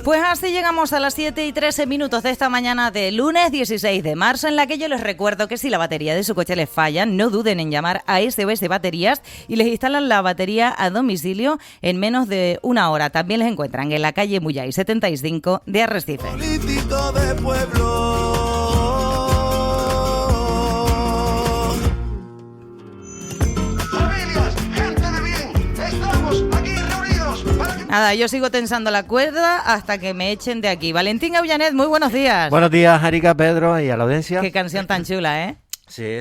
Pues así llegamos a las 7:13 de esta mañana de lunes 16 de marzo, en la que yo les recuerdo que si la batería de su coche les falla, no duden en llamar a SOS Baterías y les instalan la batería a domicilio en menos de una hora. También les encuentran en la calle Muyay 75 de Arrecife. Político de pueblo. Nada, yo sigo tensando la cuerda hasta que me echen de aquí. Valentín Aullanet, muy buenos días. Buenos días, Arica, Pedro y a la audiencia. Qué canción tan chula, ¿eh? Sí,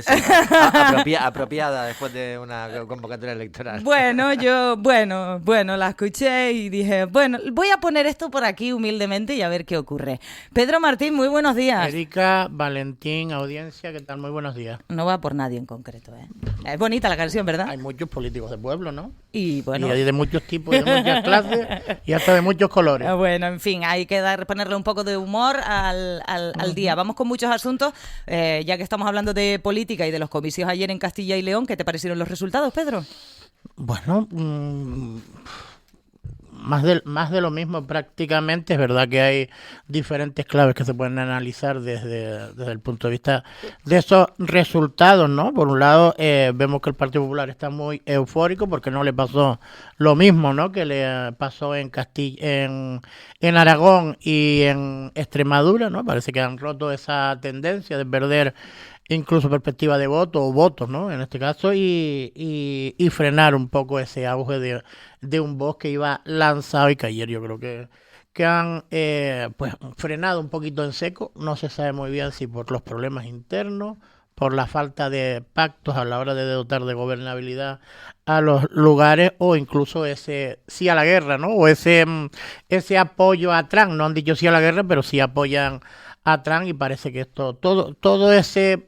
apropiada después de una convocatoria electoral. Bueno, la escuché y dije, bueno, voy a poner esto por aquí humildemente y a ver qué ocurre. Pedro Martín, muy buenos días. Erika, Valentín, audiencia, ¿qué tal? Muy buenos días. No va por nadie en concreto, ¿eh? Es bonita la canción, ¿verdad? Hay muchos políticos de pueblo, ¿no? Y bueno. Y hay de muchos tipos, de muchas clases y hasta de muchos colores. Bueno, en fin, hay que ponerle un poco de humor al día. Vamos con muchos asuntos, ya que estamos hablando de política y de los comicios ayer en Castilla y León. ¿Qué te parecieron los resultados, Pedro? Bueno, más de lo mismo prácticamente. Es verdad que hay diferentes claves que se pueden analizar desde el punto de vista de esos resultados, ¿no? Por un lado, vemos que el Partido Popular está muy eufórico porque no le pasó lo mismo, ¿no? Que le pasó en en Aragón y en Extremadura, ¿no? Parece que han roto esa tendencia de perder incluso perspectiva de voto o votos, ¿no? En este caso, y frenar un poco ese auge de un Vox que iba lanzado y que ayer yo creo que han pues frenado un poquito en seco. No se sabe muy bien si por los problemas internos, por la falta de pactos a la hora de dotar de gobernabilidad a los lugares, o incluso ese sí a la guerra, ¿no? O ese apoyo a Trump. No han dicho sí a la guerra, pero sí apoyan a Trump, y parece que todo ese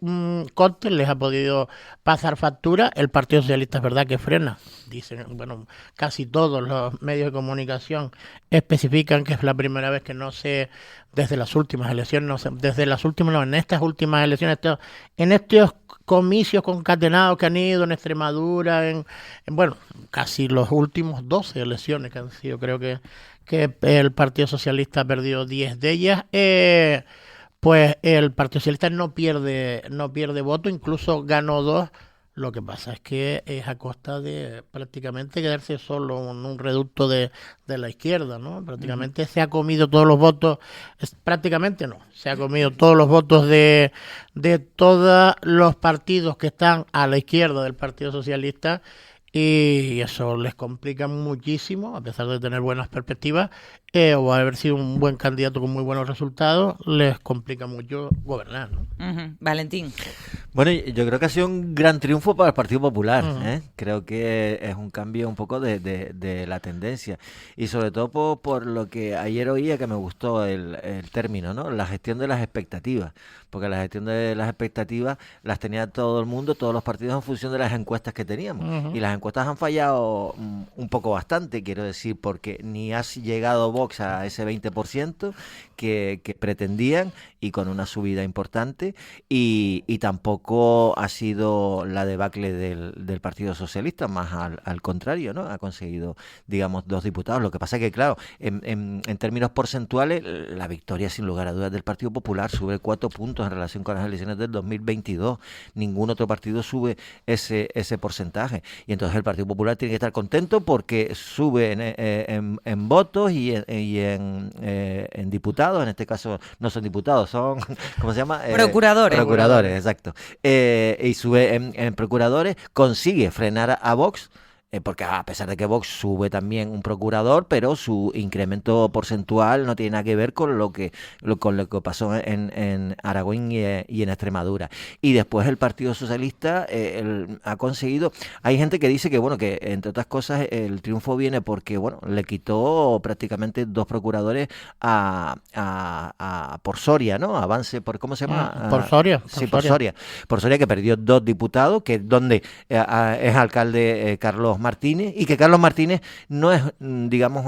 cóctel les ha podido pasar factura. El Partido Socialista es verdad que frena, dicen, bueno, casi todos los medios de comunicación especifican que es la primera vez que desde las últimas elecciones, en estas últimas elecciones, en estos comicios concatenados que han ido en Extremadura, en casi los últimos 12 elecciones que han sido, creo que el Partido Socialista ha perdido 10 de ellas. Pues el Partido Socialista no pierde voto, incluso ganó 2. Lo que pasa es que es a costa de prácticamente quedarse solo en un reducto de la izquierda, ¿no? Prácticamente se ha comido todos los votos, se ha comido todos los votos de todos los partidos que están a la izquierda del Partido Socialista, y eso les complica muchísimo, a pesar de tener buenas perspectivas, o haber sido un buen candidato con muy buenos resultados, les complica mucho gobernar, ¿no? Valentín. Bueno, yo creo que ha sido un gran triunfo para el Partido Popular, ¿eh? Creo que es un cambio un poco de la tendencia, y sobre todo por lo que ayer oía, que me gustó el término, ¿no? La gestión de las expectativas, porque la gestión de las expectativas las tenía todo el mundo, todos los partidos, en función de las encuestas que teníamos, y las encuestas han fallado un poco bastante, quiero decir, porque ni ha llegado Vox a ese 20% que pretendían, y con una subida importante, y tampoco ha sido la debacle del Partido Socialista, más al contrario, ¿no? Ha conseguido, digamos, 2 diputados. Lo que pasa es que, claro, en términos porcentuales, la victoria, sin lugar a dudas, del Partido Popular sube 4 puntos en relación con las elecciones del 2022. Ningún otro partido sube ese porcentaje. Y entonces el Partido Popular tiene que estar contento porque sube en votos y en diputados. En este caso no son diputados, son, ¿cómo se llama? Procuradores, exacto. Y sube en procuradores, consigue frenar a Vox, porque a pesar de que Vox sube también un procurador, pero su incremento porcentual no tiene nada que ver con lo que pasó en Aragón y en Extremadura. Y después el Partido Socialista ha conseguido, hay gente que dice que, bueno, que entre otras cosas el triunfo viene porque, bueno, le quitó prácticamente 2 procuradores por Soria, ¿no? Avance, ¿cómo se llama? Por Soria. Por Soria, que perdió 2 diputados, que donde es alcalde Carlos Carlos Martínez, y que Carlos Martínez no es, digamos,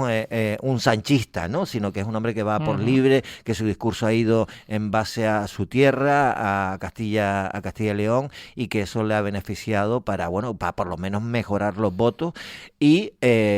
un sanchista, ¿no? Sino que es un hombre que va por libre, que su discurso ha ido en base a su tierra, a Castilla y León, y que eso le ha beneficiado para por lo menos mejorar los votos y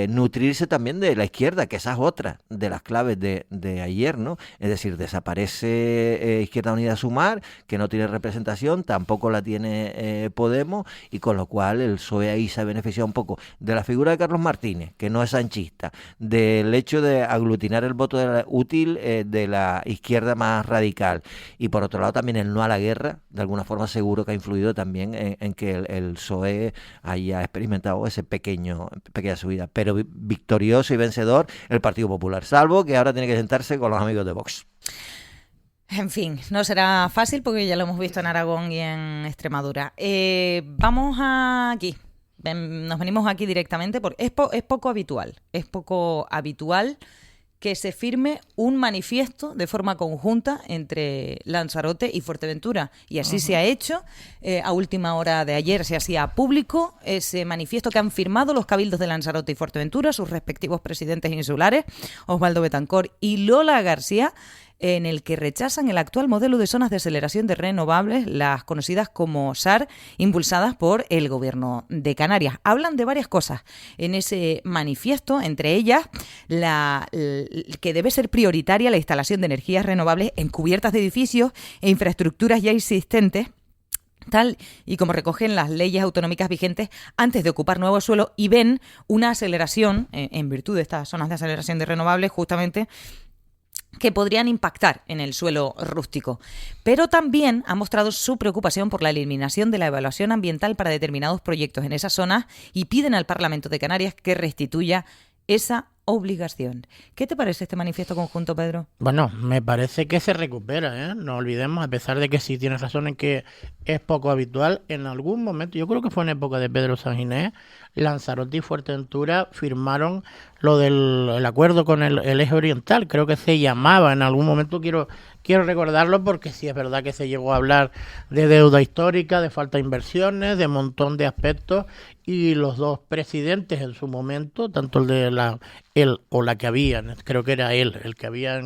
nutrirse también de la izquierda, que esa es otra de las claves de ayer, ¿no? Es decir, desaparece Izquierda Unida Sumar, que no tiene representación, tampoco la tiene Podemos, y con lo cual el PSOE ahí se ha beneficiado un poco de la figura de Carlos Martínez, que no es sanchista, del hecho de aglutinar el voto útil de la izquierda más radical, y por otro lado también el no a la guerra, de alguna forma seguro que ha influido también en que el PSOE haya experimentado esa pequeña subida, pero victorioso y vencedor el Partido Popular, salvo que ahora tiene que sentarse con los amigos de Vox. En fin, no será fácil porque ya lo hemos visto en Aragón y en Extremadura. Vamos aquí. Nos venimos aquí directamente porque es poco habitual que se firme un manifiesto de forma conjunta entre Lanzarote y Fuerteventura. Y así se ha hecho. A última hora de ayer se hacía público ese manifiesto que han firmado los cabildos de Lanzarote y Fuerteventura, sus respectivos presidentes insulares, Osvaldo Betancor y Lola García, en el que rechazan el actual modelo de zonas de aceleración de renovables, las conocidas como SAR, impulsadas por el Gobierno de Canarias. Hablan de varias cosas en ese manifiesto, entre ellas que debe ser prioritaria la instalación de energías renovables en cubiertas de edificios e infraestructuras ya existentes, tal y como recogen las leyes autonómicas vigentes antes de ocupar nuevo suelo, y ven una aceleración, en virtud de estas zonas de aceleración de renovables, justamente, que podrían impactar en el suelo rústico. Pero también ha mostrado su preocupación por la eliminación de la evaluación ambiental para determinados proyectos en esas zonas y piden al Parlamento de Canarias que restituya esa obligación. ¿Qué te parece este manifiesto conjunto, Pedro? Bueno, me parece que se recupera, ¿eh? No olvidemos, a pesar de que sí tienes razón en que es poco habitual, en algún momento, yo creo que fue en época de Pedro Sanginés, Lanzarote y Fuerteventura firmaron lo del acuerdo con el eje oriental, creo que se llamaba en algún momento, quiero recordarlo porque sí es verdad que se llegó a hablar de deuda histórica, de falta de inversiones, de un montón de aspectos, y los dos presidentes en su momento, tanto el de la que había, creo que era él, el que había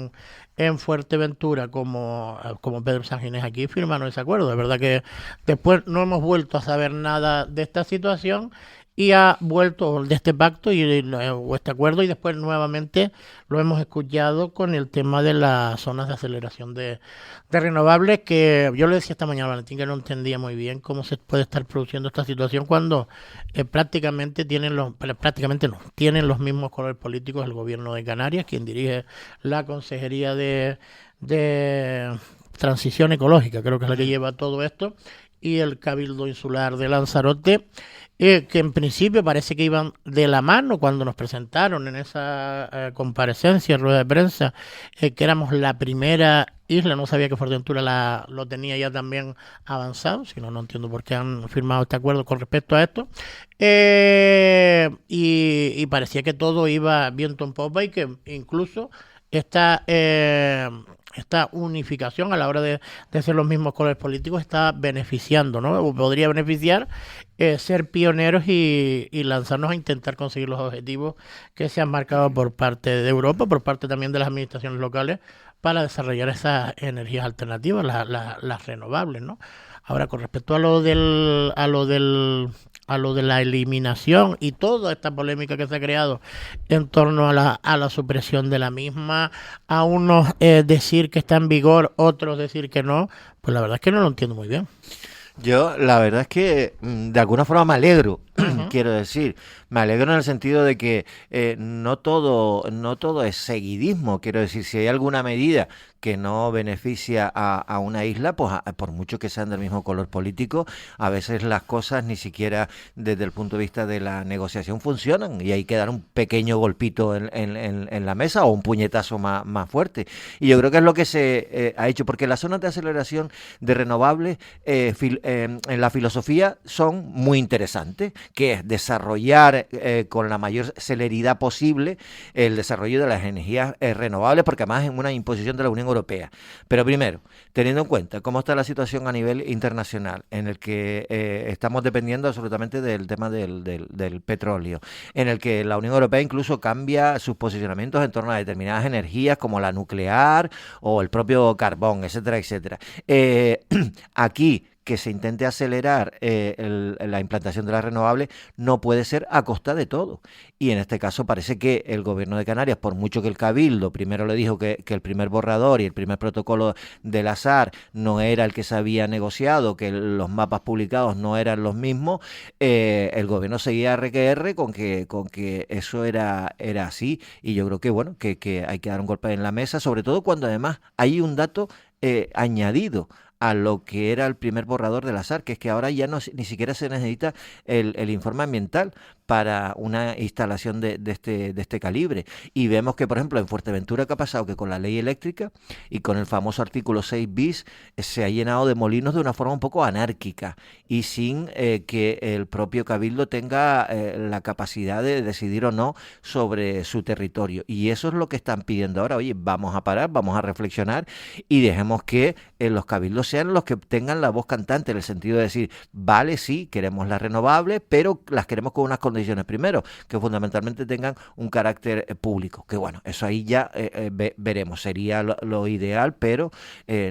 en Fuerteventura como Pedro Sanginés aquí, firmaron ese acuerdo. Es verdad que después no hemos vuelto a saber nada de esta situación y ha vuelto de este pacto o este acuerdo, y después nuevamente lo hemos escuchado con el tema de las zonas de aceleración de renovables, que yo le decía esta mañana a Valentín que no entendía muy bien cómo se puede estar produciendo esta situación cuando prácticamente tienen los mismos colores políticos el Gobierno de Canarias, quien dirige la Consejería de Transición Ecológica, creo que es la que lleva todo esto, y el Cabildo Insular de Lanzarote, que en principio parece que iban de la mano cuando nos presentaron en esa comparecencia, rueda de prensa, que éramos la primera isla. No sabía que Fuerteventura lo tenía ya también avanzado, si no entiendo por qué han firmado este acuerdo con respecto a esto, y parecía que todo iba viento en popa, y que incluso esta unificación a la hora de ser los mismos colores políticos está beneficiando, ¿no? O podría beneficiar ser pioneros y lanzarnos a intentar conseguir los objetivos que se han marcado por parte de Europa, por parte también de las administraciones locales, para desarrollar esas energías alternativas, las renovables, ¿no? Ahora, con respecto a lo de la eliminación y toda esta polémica que se ha creado en torno a la supresión de la misma, a unos decir que está en vigor, otros decir que no, pues la verdad es que no lo entiendo muy bien. Yo, la verdad es que de alguna forma me alegro, quiero decir, me alegro en el sentido de que no todo es seguidismo. Quiero decir, si hay alguna medida que no beneficia a una isla, pues por mucho que sean del mismo color político, a veces las cosas ni siquiera desde el punto de vista de la negociación funcionan, y hay que dar un pequeño golpito en la mesa, o un puñetazo más fuerte. Y yo creo que es lo que se ha hecho, porque las zonas de aceleración de renovables en la filosofía son muy interesantes, que es desarrollar con la mayor celeridad posible el desarrollo de las energías renovables, porque además es una imposición de la Unión Europea. Pero primero, teniendo en cuenta cómo está la situación a nivel internacional, en el que estamos dependiendo absolutamente del tema del petróleo, en el que la Unión Europea incluso cambia sus posicionamientos en torno a determinadas energías como la nuclear o el propio carbón, etcétera, etcétera. Aquí que se intente acelerar la implantación de las renovables no puede ser a costa de todo. Y en este caso parece que el gobierno de Canarias, por mucho que el Cabildo primero le dijo que el primer borrador y el primer protocolo del SAR no era el que se había negociado, que los mapas publicados no eran los mismos, el gobierno seguía RQR con que eso era así. Y yo creo que bueno, que hay que dar un golpe en la mesa, sobre todo cuando además hay un dato añadido a lo que era el primer borrador del SAR, que es que ahora ya ni siquiera se necesita el informe ambiental para una instalación de este calibre. Y vemos que, por ejemplo, en Fuerteventura, ¿qué ha pasado? Que con la ley eléctrica y con el famoso artículo 6 bis se ha llenado de molinos de una forma un poco anárquica y sin que el propio Cabildo tenga la capacidad de decidir o no sobre su territorio. Y eso es lo que están pidiendo ahora. Oye, vamos a parar, vamos a reflexionar y dejemos que los cabildos sean los que tengan la voz cantante, en el sentido de decir, vale, sí, queremos las renovables, pero las queremos con unas condiciones. Primero, que fundamentalmente tengan un carácter público, que bueno, eso ahí ya veremos, sería lo ideal, pero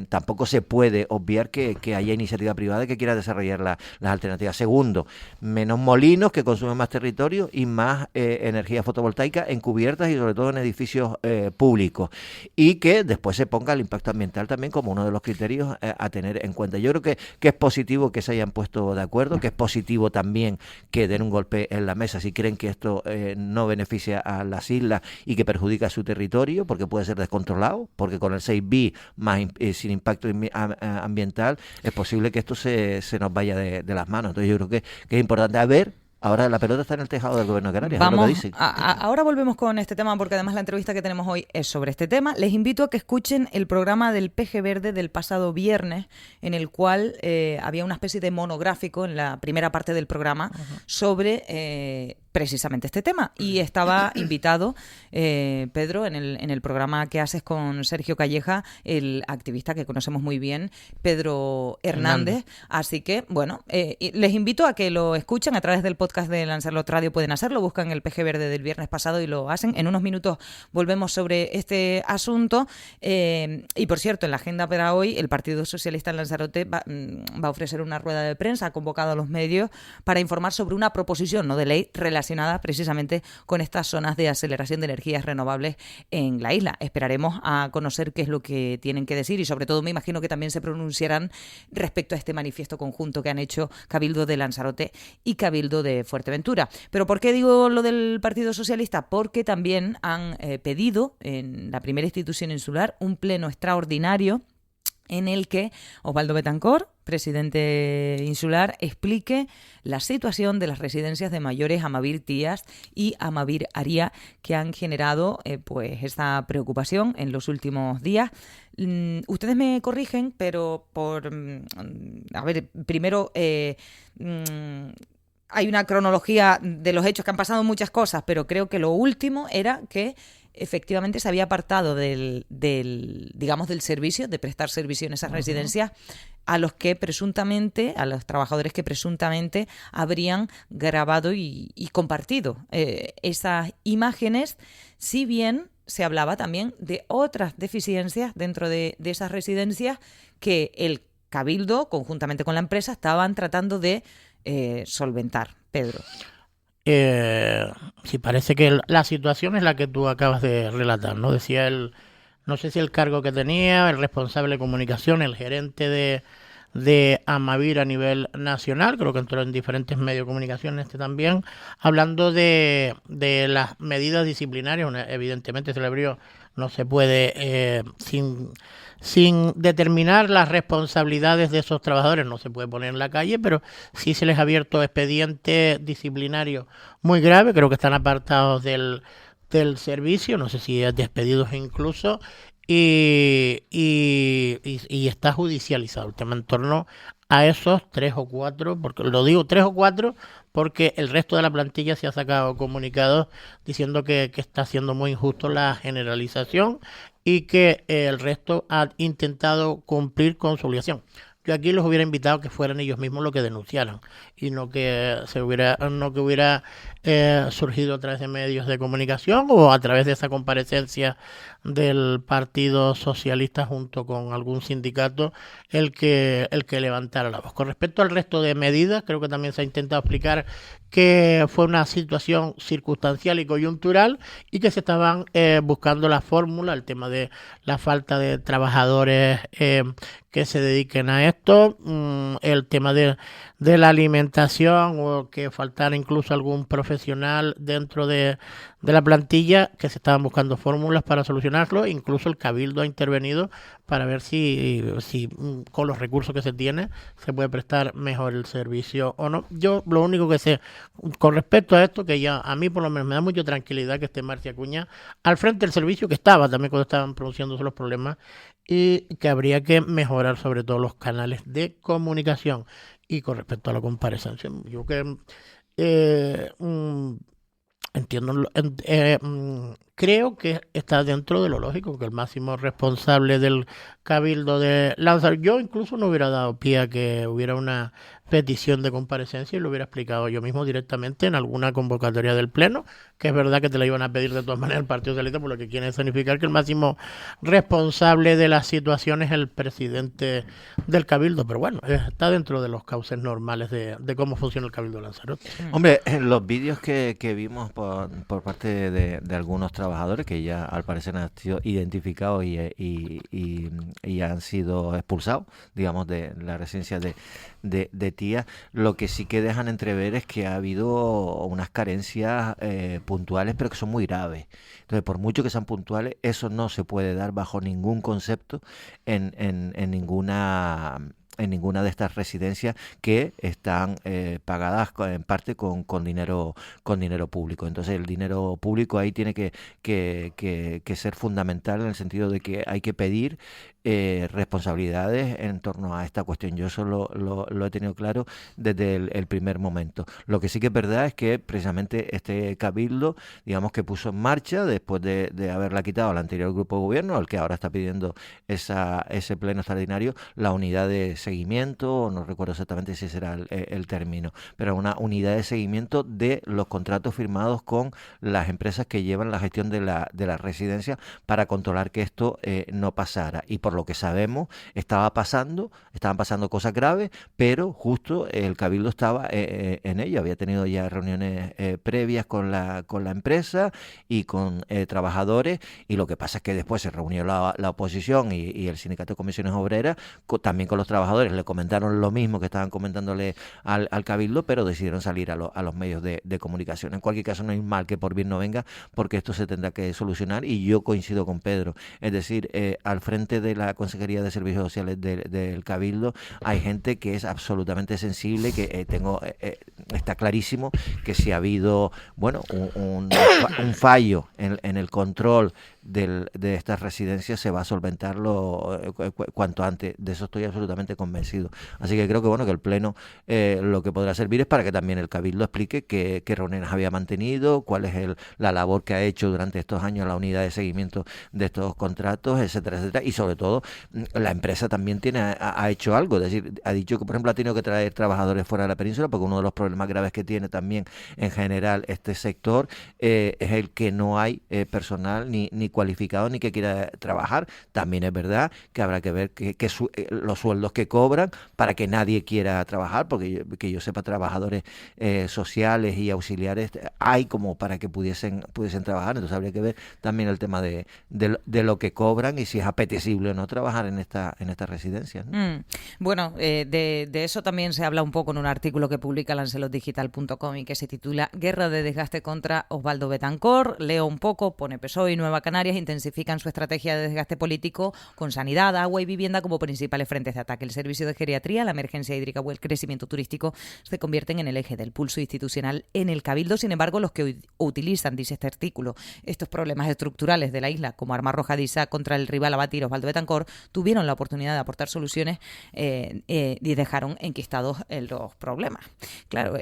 tampoco se puede obviar que haya iniciativa privada que quiera desarrollar las alternativas. Segundo, menos molinos que consumen más territorio y más energía fotovoltaica en cubiertas y sobre todo en edificios públicos, y que después se ponga el impacto ambiental también como uno de los criterios a tener en cuenta. Yo creo que es positivo que se hayan puesto de acuerdo, que es positivo también que den un golpe en la mesa si creen que esto no beneficia a las islas y que perjudica a su territorio, porque puede ser descontrolado, porque con el 6B más sin impacto ambiental es posible que esto se nos vaya de las manos. Entonces yo creo que es importante. A ver, ahora la pelota está en el tejado del gobierno de Canarias. Vamos, es lo que dicen. Ahora volvemos con este tema, porque además la entrevista que tenemos hoy es sobre este tema. Les invito a que escuchen el programa del PG Verde del pasado viernes, en el cual había una especie de monográfico en la primera parte del programa sobre precisamente este tema. Y estaba invitado Pedro en el programa que haces con Sergio Calleja, el activista que conocemos muy bien, Pedro Hernández. Así que, bueno, les invito a que lo escuchen a través del podcast de Lanzarote Radio. Pueden hacerlo, buscan el PG Verde del viernes pasado y lo hacen. En unos minutos volvemos sobre este asunto. Y por cierto, en la agenda para hoy, el Partido Socialista en Lanzarote va a ofrecer una rueda de prensa, ha convocado a los medios para informar sobre una proposición no de ley relacionada precisamente con estas zonas de aceleración de energías renovables en la isla. Esperaremos a conocer qué es lo que tienen que decir y sobre todo me imagino que también se pronunciarán respecto a este manifiesto conjunto que han hecho Cabildo de Lanzarote y Cabildo de Fuerteventura. ¿Pero por qué digo lo del Partido Socialista? Porque también han pedido en la primera institución insular un pleno extraordinario en el que Osvaldo Betancor, presidente insular, explique la situación de las residencias de mayores Amavir Tías y Amavir Aria, que han generado pues esta preocupación en los últimos días. Ustedes me corrigen, pero a ver, primero hay una cronología de los hechos que han pasado muchas cosas, pero creo que lo último era que efectivamente se había apartado del servicio, de prestar servicio en esas residencias a los trabajadores que presuntamente habrían grabado y compartido esas imágenes, si bien se hablaba también de otras deficiencias dentro de esas residencias que el Cabildo, conjuntamente con la empresa, estaban tratando de solventar. Pedro. Sí, parece que la situación es la que tú acabas de relatar, ¿no? Decía no sé si el cargo que tenía, el responsable de comunicación, el gerente de Amavir a nivel nacional, creo que entró en diferentes medios de comunicación también, hablando de las medidas disciplinarias. Evidentemente se le abrió, no se puede, sin determinar las responsabilidades de esos trabajadores, no se puede poner en la calle, pero sí se les ha abierto expediente disciplinario muy grave, creo que están apartados del servicio, no sé si despedidos incluso, y está judicializado el tema en torno a esos 3 o 4, porque lo digo 3 o 4 porque el resto de la plantilla se ha sacado comunicados diciendo que está siendo muy injusto la generalización y que el resto ha intentado cumplir con su obligación. Yo aquí los hubiera invitado a que fueran ellos mismos los que denunciaran y no que hubiera surgido a través de medios de comunicación o a través de esa comparecencia del Partido Socialista junto con algún sindicato el que levantara la voz. Con respecto al resto de medidas, creo que también se ha intentado explicar que fue una situación circunstancial y coyuntural y que se estaban buscando la fórmula, el tema de la falta de trabajadores que se dediquen a esto, el tema de la alimentación o que faltara incluso algún profesional dentro de la plantilla, que se estaban buscando fórmulas para solucionarlo. Incluso el Cabildo ha intervenido para ver si con los recursos que se tiene se puede prestar mejor el servicio o no. Yo lo único que sé con respecto a esto, que ya a mí por lo menos me da mucha tranquilidad que esté Marcia Acuña al frente del servicio, que estaba también cuando estaban produciéndose los problemas, y que habría que mejorar sobre todo los canales de comunicación. Y con respecto a la comparecencia, yo que creo que está dentro de lo lógico que el máximo responsable del Cabildo de Lanzarote, yo incluso no hubiera dado pie a que hubiera una petición de comparecencia y lo hubiera explicado yo mismo directamente en alguna convocatoria del Pleno, que es verdad que te la iban a pedir de todas maneras el Partido Socialista, por lo que quiere significar que el máximo responsable de la situación es el presidente del Cabildo, pero bueno, está dentro de los cauces normales de cómo funciona el Cabildo de Lanzarote. Hombre, en los vídeos que vimos por parte de algunos trabajadores que ya al parecer han sido identificados y han sido expulsados, digamos, de la residencia de Tía, lo que sí que dejan entrever es que ha habido unas carencias puntuales, pero que son muy graves. Entonces, por mucho que sean puntuales, eso no se puede dar bajo ningún concepto en ninguna de estas residencias que están pagadas en parte con dinero público. Entonces el dinero público ahí tiene que ser fundamental en el sentido de que hay que pedir responsabilidades en torno a esta cuestión. Yo eso lo he tenido claro desde el primer momento. Lo que sí que es verdad es que precisamente este cabildo, digamos, que puso en marcha después de haberla quitado al anterior grupo de gobierno, al que ahora está pidiendo ese pleno extraordinario, la unidad de seguimiento, no recuerdo exactamente si será el término, pero una unidad de seguimiento de los contratos firmados con las empresas que llevan la gestión de la residencia para controlar que esto no pasara. Y por lo que sabemos, estaban pasando cosas graves, pero justo el Cabildo estaba en ello. Había tenido ya reuniones previas con la empresa y con trabajadores, y lo que pasa es que después se reunió la oposición y el Sindicato de Comisiones Obreras, también con los trabajadores, le comentaron lo mismo que estaban comentándole al Cabildo, pero decidieron salir a los medios de comunicación. En cualquier caso, no hay mal que por bien no venga, porque esto se tendrá que solucionar, y yo coincido con Pedro. Es decir, al frente de la Consejería de Servicios Sociales del Cabildo hay gente que es absolutamente sensible, que está clarísimo que si ha habido un fallo en el control de estas residencias, se va a solventarlo cuanto antes. De eso estoy absolutamente convencido. Así que creo que el Pleno lo que podrá servir es para que también el Cabildo explique qué reuniones había mantenido, cuál es la labor que ha hecho durante estos años la unidad de seguimiento de estos contratos, etcétera, etcétera. Y sobre todo, la empresa también ha hecho algo. Es decir, ha dicho que, por ejemplo, ha tenido que traer trabajadores fuera de la península, porque uno de los problemas graves que tiene también en general este sector es el que no hay personal ni cualificado ni que quiera trabajar. También es verdad que habrá que ver los sueldos que cobran para que nadie quiera trabajar, porque que yo sepa, trabajadores sociales y auxiliares hay como para que pudiesen trabajar. Entonces habría que ver también el tema de lo que cobran y si es apetecible o no trabajar en estas residencias, ¿no? Bueno, de eso también se habla un poco en un artículo que publica lancelotdigital.com y que se titula Guerra de desgaste contra Osvaldo Betancor. Leo un poco, pone PSOE y Nueva Canarias intensifican su estrategia de desgaste político con sanidad, agua y vivienda como principales frentes de ataque. El servicio de geriatría, la emergencia hídrica o el crecimiento turístico se convierten en el eje del pulso institucional en el Cabildo. Sin embargo, los que utilizan, dice este artículo, estos problemas estructurales de la isla como arma arrojadiza contra el rival a batir Osvaldo Betancourt, tuvieron la oportunidad de aportar soluciones y dejaron enquistados los problemas. Claro,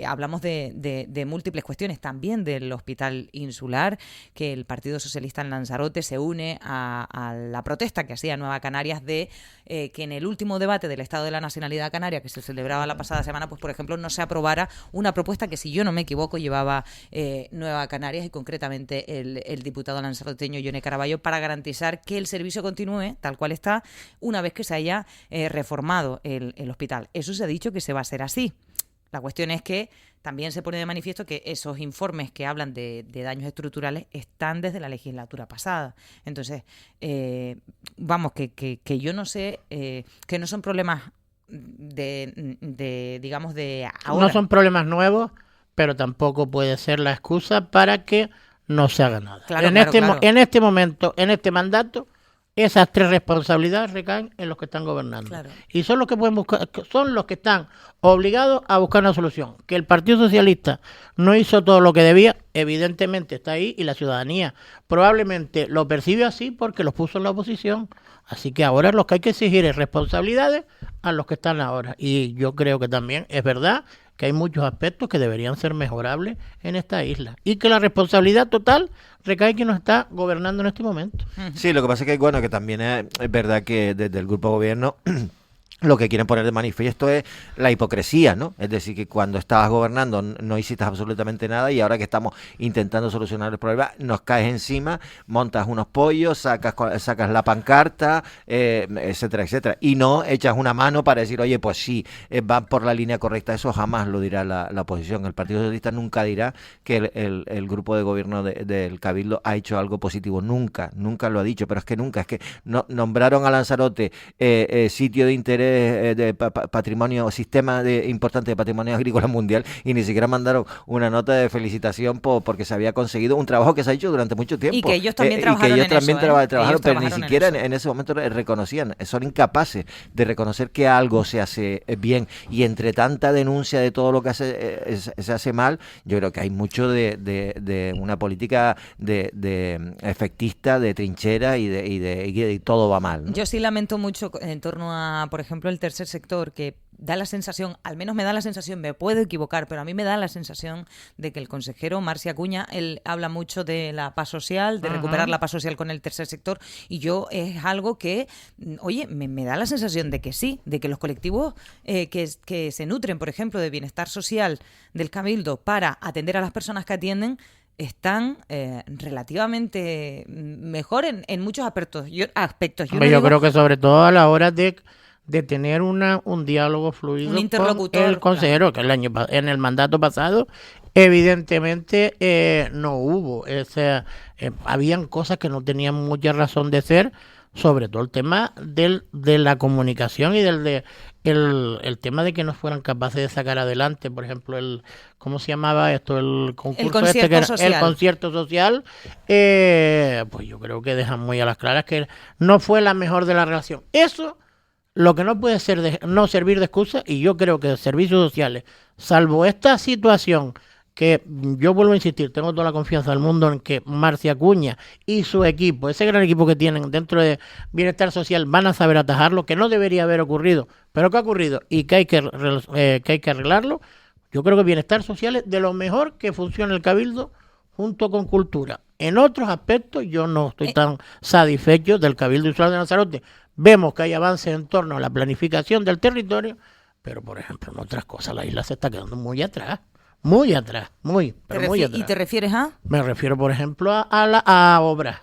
hablamos de múltiples cuestiones, también del hospital insular, que el Partido Socialista en Lanzarote se une a la protesta que hacía Nueva Canarias de que en el último debate del Estado de la Nacionalidad Canaria, que se celebraba la pasada semana, pues por ejemplo no se aprobara una propuesta que, si yo no me equivoco, llevaba Nueva Canarias y concretamente el diputado lanzaroteño Yone Caraballo, para garantizar que el servicio continúe tal cual está una vez que se haya reformado el hospital. Eso se ha dicho que se va a hacer así. La cuestión es que también se pone de manifiesto que esos informes que hablan de daños estructurales están desde la legislatura pasada. Entonces, vamos, que yo no sé, que no son problemas digamos, de ahora. No son problemas nuevos, pero tampoco puede ser la excusa para que no se haga nada. Claro, En este momento, en este mandato, esas tres responsabilidades recaen en los que están gobernando. Claro. Y son los que pueden buscar, son los que están obligados a buscar una solución. Que el Partido Socialista no hizo todo lo que debía, evidentemente está ahí, y la ciudadanía probablemente lo percibe así porque los puso en la oposición. Así que ahora lo que hay que exigir es responsabilidades a los que están ahora. Y yo creo que también es verdad que hay muchos aspectos que deberían ser mejorables en esta isla. Y que la responsabilidad total recae en quien nos está gobernando en este momento. Sí, lo que pasa es que, bueno, que también es verdad que desde el grupo de gobierno lo que quieren poner de manifiesto es la hipocresía, ¿no? Es decir, que cuando estabas gobernando no hiciste absolutamente nada y ahora que estamos intentando solucionar el problema, nos caes encima, montas unos pollos, sacas la pancarta, etcétera, etcétera. Y no echas una mano para decir, oye, pues sí, van por la línea correcta. Eso jamás lo dirá la oposición. El Partido Socialista nunca dirá que el grupo de gobierno del Cabildo ha hecho algo positivo. Nunca lo ha dicho. Pero es que nombraron a Lanzarote sitio de interés de patrimonio, sistema importante de patrimonio agrícola mundial, y ni siquiera mandaron una nota de felicitación porque se había conseguido un trabajo que se ha hecho durante mucho tiempo. Y que ellos también trabajaron pero ni siquiera en ese momento reconocían, son incapaces de reconocer que algo se hace bien, y entre tanta denuncia de todo lo que se hace mal, yo creo que hay mucho de una política de efectista, de trinchera y de todo va mal, ¿no? Yo sí lamento mucho en torno a, por ejemplo, el tercer sector, que da la sensación, al menos me da la sensación, me puedo equivocar, pero a mí me da la sensación de que el consejero Marci Acuña, él habla mucho de la paz social, de recuperar la paz social con el tercer sector, y yo es algo que, oye, me da la sensación de que sí, de que los colectivos que se nutren, por ejemplo, de bienestar social del Cabildo para atender a las personas que atienden, están relativamente mejor en muchos aspectos. Yo creo que sobre todo a la hora de tener un diálogo fluido con el consejero, claro, que en el mandato pasado evidentemente no hubo. Habían cosas que no tenían mucha razón de ser, sobre todo el tema de la comunicación y el tema de que no fueran capaces de sacar adelante, por ejemplo, ¿cómo se llamaba esto? El concurso el concierto social. Pues yo creo que dejan muy a las claras que no fue la mejor de la relación. Eso, lo que no puede ser no servir de excusa, y yo creo que los servicios sociales, salvo esta situación, que yo vuelvo a insistir, tengo toda la confianza del mundo en que Marci Acuña y su equipo, ese gran equipo que tienen dentro de Bienestar Social, van a saber atajarlo, que no debería haber ocurrido, pero que ha ocurrido y que hay que arreglarlo. Yo creo que Bienestar Social es de lo mejor que funciona el Cabildo junto con Cultura. En otros aspectos yo no estoy tan satisfecho del Cabildo Insular de Lanzarote. Vemos que hay avances en torno a la planificación del territorio, pero por ejemplo en otras cosas la isla se está quedando muy atrás. Muy atrás. ¿Y te refieres a? Me refiero, por ejemplo, a obras.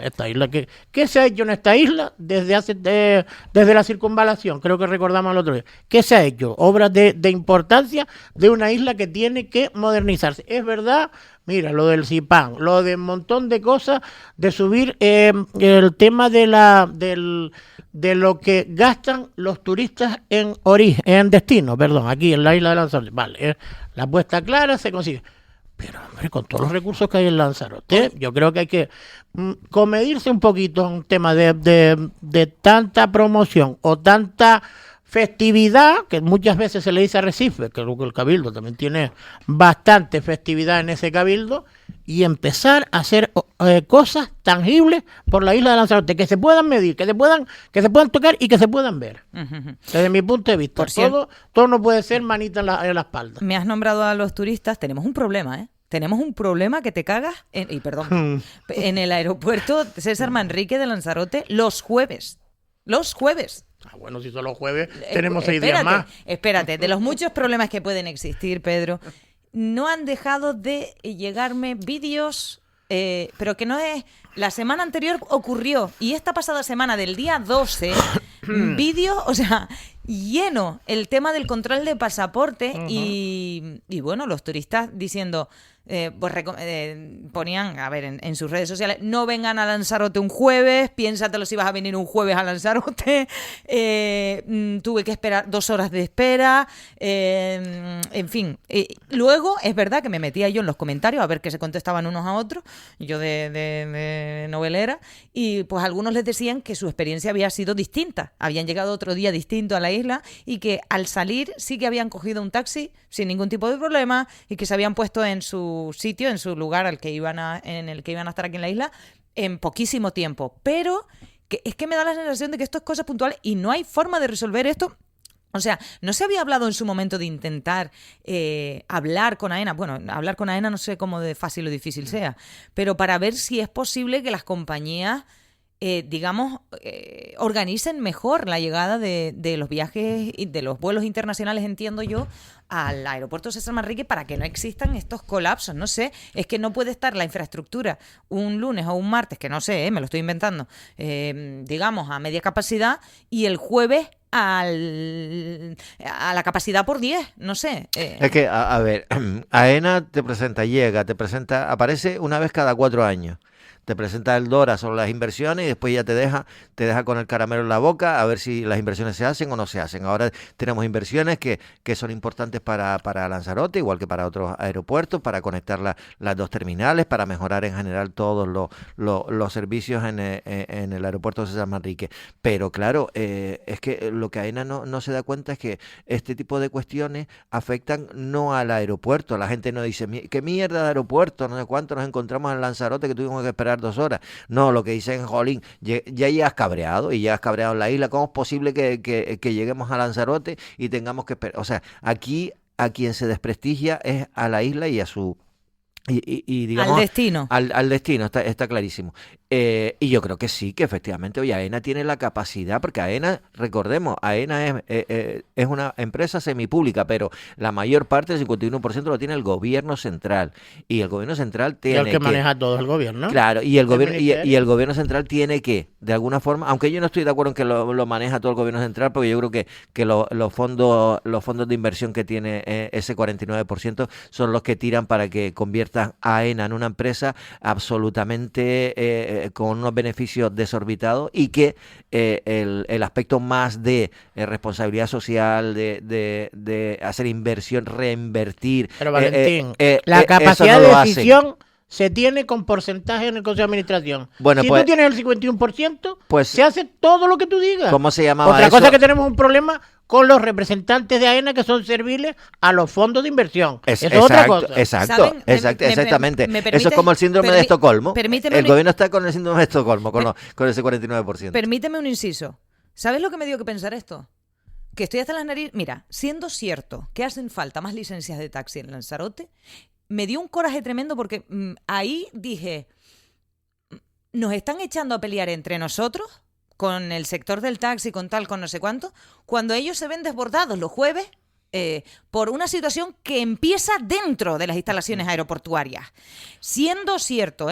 Esta isla, ¿qué se ha hecho en esta isla desde la circunvalación? Creo que recordamos el otro día. ¿Qué se ha hecho? Obras de importancia de una isla que tiene que modernizarse. Es verdad, mira, lo del CIPAN, lo de un montón de cosas, de subir el tema de lo que gastan los turistas en destino, aquí en la isla de Lanzarote. Vale, la apuesta clara se consigue. Pero, hombre, con todos los recursos que hay en Lanzarote, yo creo que hay que comedirse un poquito en un tema de tanta promoción o tanta festividad, que muchas veces se le dice a Recife, que el Cabildo también tiene bastante festividad en ese Cabildo, y empezar a hacer cosas tangibles por la isla de Lanzarote, que se puedan medir, que se puedan tocar y que se puedan ver. Desde mi punto de vista, todo no puede ser manita en la espalda. Me has nombrado a los turistas, tenemos un problema, ¿eh? Tenemos un problema que te cagas, en el aeropuerto César Manrique de Lanzarote los jueves. Los jueves. Bueno, si son los jueves, tenemos 6 días más. Espérate, de los muchos problemas que pueden existir, Pedro, no han dejado de llegarme vídeos, pero que no es... La semana anterior ocurrió, y esta pasada semana del día 12, vídeos, o sea, lleno el tema del control de pasaporte y bueno, los turistas diciendo... ponían, a ver, en sus redes sociales, no vengan a Lanzarote un jueves, piénsatelo si vas a venir un jueves a Lanzarote, tuve que esperar 2 horas de espera, en fin. Luego, es verdad que me metía yo en los comentarios a ver qué se contestaban unos a otros, yo de novelera, y pues algunos les decían que su experiencia había sido distinta, habían llegado otro día distinto a la isla y que al salir sí que habían cogido un taxi sin ningún tipo de problema y que se habían puesto en su sitio, en su lugar en el que iban a estar aquí en la isla en poquísimo tiempo, pero es que me da la sensación de que esto es cosa puntual y no hay forma de resolver esto. O sea, ¿no se había hablado en su momento de intentar hablar con AENA? Bueno, hablar con AENA no sé cómo de fácil o difícil sea, pero para ver si es posible que las compañías organicen mejor la llegada de los viajes y de los vuelos internacionales, entiendo yo, al aeropuerto César Manrique para que no existan estos colapsos. No sé, es que no puede estar la infraestructura un lunes o un martes, que no sé, me lo estoy inventando, digamos a media capacidad y el jueves a la capacidad por 10, no sé. Es que, a ver, AENA te presenta, aparece una vez cada 4 años. Te presenta el DORA sobre las inversiones y después ya te deja con el caramelo en la boca a ver si las inversiones se hacen o no se hacen. Ahora tenemos inversiones que son importantes para Lanzarote, igual que para otros aeropuertos, para conectar las 2 terminales, para mejorar en general todos los servicios en el aeropuerto de César Manrique. Pero claro, es que lo que AENA no se da cuenta es que este tipo de cuestiones afectan no al aeropuerto. La gente no dice, ¿qué mierda de aeropuerto? No sé cuánto nos encontramos en Lanzarote que tuvimos que esperar 2 horas. No, lo que dicen, jolín, ya llegas cabreado y llegas cabreado en la isla. ¿Cómo es posible que lleguemos a Lanzarote y tengamos que esperar? O sea, aquí a quien se desprestigia es a la isla y a su... Y digamos, al destino. Al destino, está clarísimo. Y yo creo que sí, que efectivamente hoy AENA tiene la capacidad, porque AENA, recordemos, AENA es una empresa semipública, pero la mayor parte, el 51%, lo tiene el gobierno central. Y el gobierno central tiene el que maneja todo el gobierno. Claro, y el gobierno central tiene que, de alguna forma, aunque yo no estoy de acuerdo en que lo maneja todo el gobierno central, porque yo creo que los fondos de inversión que tiene ese 49% son los que tiran para que convierta a AENA en una empresa absolutamente con unos beneficios desorbitados y que el aspecto más de responsabilidad social, de hacer inversión, reinvertir. Pero Valentín, la capacidad de decisión se tiene con porcentaje en el Consejo de Administración. Bueno, si tú tienes el 51%, pues se hace todo lo que tú digas. ¿Cómo se llamaba Otra eso? cosa es que tenemos un problema con los representantes de AENA que son serviles a los fondos de inversión. Eso es otra cosa. Exactamente. Eso es como el síndrome de Estocolmo. El gobierno está con el síndrome de Estocolmo, con ese 49%. Permíteme un inciso. ¿Sabes lo que me dio que pensar esto? Que estoy hasta las narices. Mira, siendo cierto que hacen falta más licencias de taxi en Lanzarote, me dio un coraje tremendo porque ahí dije, nos están echando a pelear entre nosotros con el sector del taxi, con no sé cuánto, cuando ellos se ven desbordados los jueves por una situación que empieza dentro de las instalaciones aeroportuarias. Siendo cierto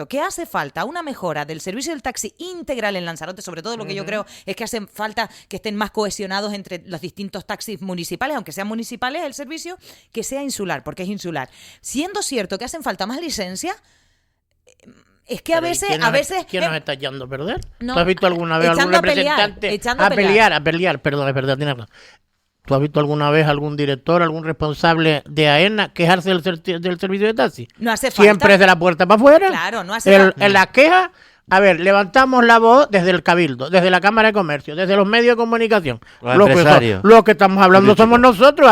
que hace falta una mejora del servicio del taxi integral en Lanzarote, sobre todo lo que yo creo es que hace falta que estén más cohesionados entre los distintos taxis municipales, aunque sean municipales el servicio, que sea insular, porque es insular. Siendo cierto que hacen falta más licencias, es que a veces... ¿Quién nos está echando a perder? No, ¿Tú has visto alguna vez algún representante a pelear? Perdón, es verdad, tienes razón. ¿Tú has visto alguna vez algún director, algún responsable de AENA quejarse del servicio de taxi? No hace falta. Siempre es de la puerta para afuera. Claro, no hace falta. En las quejas, a ver, levantamos la voz desde el Cabildo, desde la Cámara de Comercio, desde los medios de comunicación. Los empresarios. Lo que estamos hablando somos nosotros.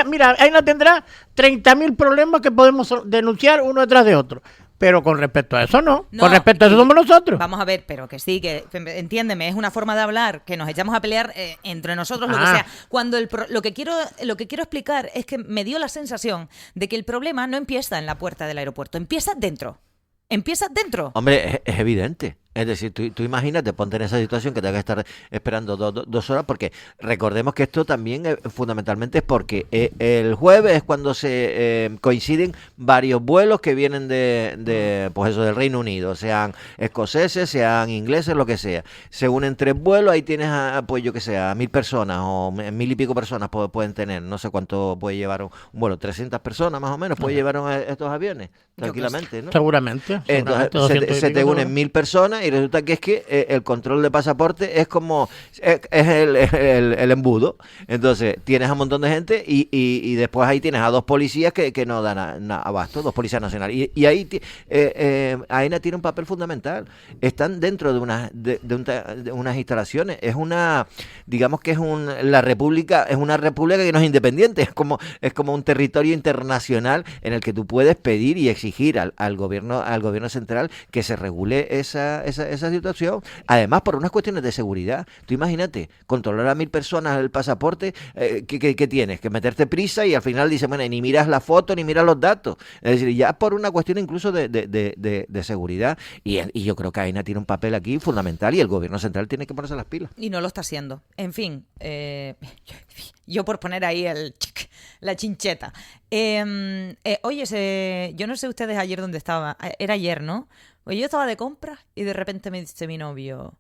Mira, AENA tendrá 30.000 problemas que podemos denunciar uno detrás de otro. Pero con respecto a eso no. Con respecto a eso somos nosotros. Vamos a ver, pero que sí, que entiéndeme, es una forma de hablar, que nos echamos a pelear entre nosotros, lo que sea. Cuando lo que quiero explicar es que me dio la sensación de que el problema no empieza en la puerta del aeropuerto, empieza dentro. Empieza dentro. Hombre, es evidente. Es decir, tú imagínate, ponte en esa situación que tengas que estar esperando 2 horas, porque recordemos que esto también fundamentalmente es porque el jueves es cuando se coinciden varios vuelos que vienen pues eso, del Reino Unido, sean escoceses, sean ingleses, lo que sea. Se unen 3 vuelos, ahí tienes pues yo que sé, a 1.000 personas o 1.000 y pico personas pueden tener, no sé cuánto puede llevar un vuelo, 300 personas más o menos puede llevar estos aviones, tranquilamente, ¿no? Seguramente. Entonces se te unen 1.000 personas y resulta que es que el control de pasaporte es como es el embudo. Entonces tienes a un montón de gente y después ahí tienes a 2 policías que no dan abasto, 2 policías nacionales. Y ahí AENA tiene un papel fundamental. Están dentro de unas instalaciones. Es digamos que la República es una república que no es independiente. Es como un territorio internacional en el que tú puedes pedir y exigir al gobierno central que se regule esa situación, además por unas cuestiones de seguridad. Tú imagínate, controlar a 1.000 personas el pasaporte, ¿qué tienes? Que meterte prisa y al final dice, bueno, ni miras la foto, ni miras los datos. Es decir, ya por una cuestión incluso de seguridad, y yo creo que AENA tiene un papel aquí fundamental y el gobierno central tiene que ponerse las pilas. Y no lo está haciendo. En fin, yo por poner ahí la chincheta. Oye, yo no sé ustedes ayer dónde estaba. Era ayer, ¿no? Pues yo estaba de compras y de repente me dice mi novio,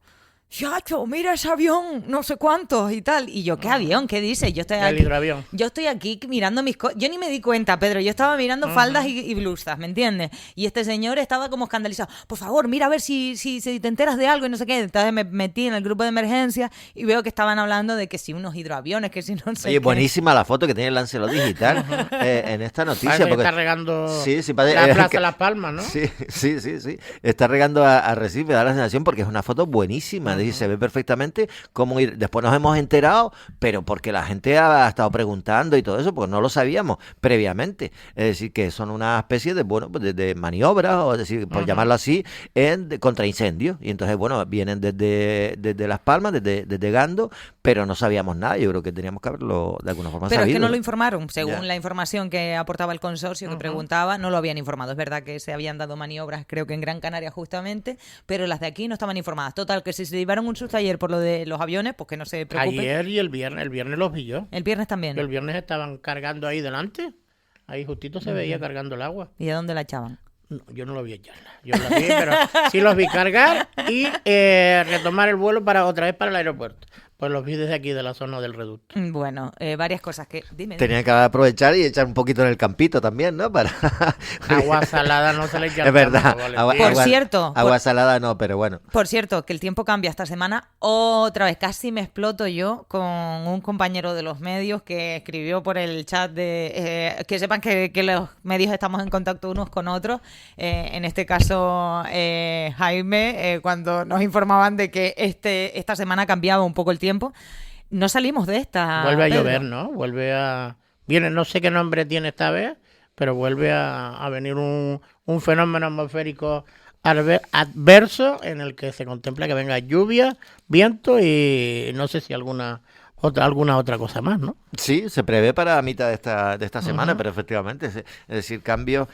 chacho, mira ese avión, no sé cuántos y tal. Y yo, ¿qué avión? ¿Qué dice? Yo estoy aquí mirando mis cosas. Yo ni me di cuenta, Pedro. Yo estaba mirando faldas y blusas, ¿me entiendes? Y este señor estaba como escandalizado. Por favor, mira a ver si te enteras de algo y no sé qué. Entonces me metí en el grupo de emergencia y veo que estaban hablando de que si unos hidroaviones, que si no sé Oye, qué. buenísima la foto que tiene el Lancelot Digital en esta noticia. Porque está regando la Plaza de Las Palmas, ¿no? Sí. Está regando a Recife, da la sensación porque es una foto buenísima. Se ve perfectamente cómo ir. Después nos hemos enterado, pero porque la gente ha estado preguntando y todo eso, porque no lo sabíamos previamente. Es decir, que son una especie de maniobras, o decir, por llamarlo así, contra incendios. Y entonces, vienen desde Las Palmas, desde Gando, pero no sabíamos nada. Yo creo que teníamos que haberlo de alguna forma sabido. Pero es que no lo informaron. Según la información que aportaba el consorcio, que preguntaba, no lo habían informado. Es verdad que se habían dado maniobras, creo que en Gran Canaria justamente, pero las de aquí no estaban informadas. Total, que si se llevaron un susto ayer por lo de los aviones, pues que no se preocupen. Ayer y el viernes los vi yo. El viernes también. El viernes estaban cargando ahí delante, ahí justito se veía cargando el agua. ¿Y de dónde la echaban? No, yo no lo vi echarla. Yo la vi, pero sí los vi cargar y retomar el vuelo otra vez para el aeropuerto. Pues los vi desde aquí, de la zona del reducto. Bueno, varias cosas que... Dime. Tenían que aprovechar y echar un poquito en el campito también, ¿no? Para agua salada no se le echa. Es verdad. Agua salada no, pero bueno. Por cierto, que el tiempo cambia esta semana. Otra vez, casi me exploto yo con un compañero de los medios que escribió por el chat de... que sepan que los medios estamos en contacto unos con otros. En este caso, Jaime, cuando nos informaban de que esta semana cambiaba un poco el tiempo. No salimos de esta. Vuelve a llover, ¿no? Viene, no sé qué nombre tiene esta vez, pero vuelve a venir un fenómeno atmosférico adverso en el que se contempla que venga lluvia, viento y no sé si alguna otra cosa más, ¿no? Sí, se prevé para mitad de esta semana, pero efectivamente, es decir, cambios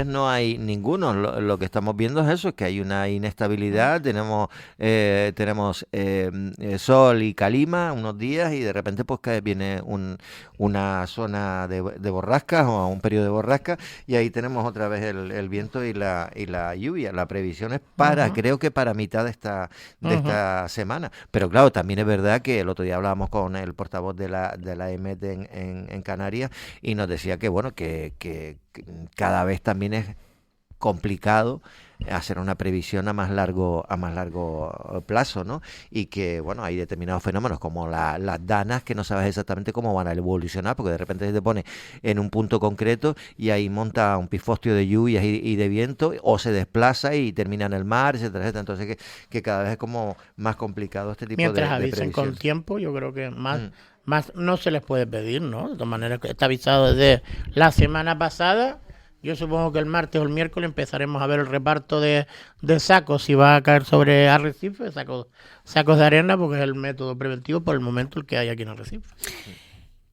no hay ninguno. Lo que estamos viendo es eso, es que hay una inestabilidad, tenemos sol y calima unos días y de repente pues que viene una zona de borrascas o un periodo de borrascas y ahí tenemos otra vez el viento y la lluvia. La previsión es creo que para mitad de esta semana. Pero claro, también es verdad que el otro día hablábamos con el portavoz de la EMET en Canarias y nos decía que cada vez también es complicado hacer una previsión a más largo plazo, ¿no? Y que, bueno, hay determinados fenómenos como las danas que no sabes exactamente cómo van a evolucionar, porque de repente se te pone en un punto concreto y ahí monta un pifostio de lluvias y de viento, o se desplaza y termina en el mar, etcétera, etcétera. Entonces que cada vez es como más complicado este tipo Mientras de avisen con previsiones. tiempo, yo creo que más no se les puede pedir, ¿no? De todas maneras, que está avisado desde la semana pasada. Yo supongo que el martes o el miércoles empezaremos a ver el reparto de sacos, si va a caer sobre Arrecife, sacos de arena, porque es el método preventivo por el momento el que hay aquí en Arrecife.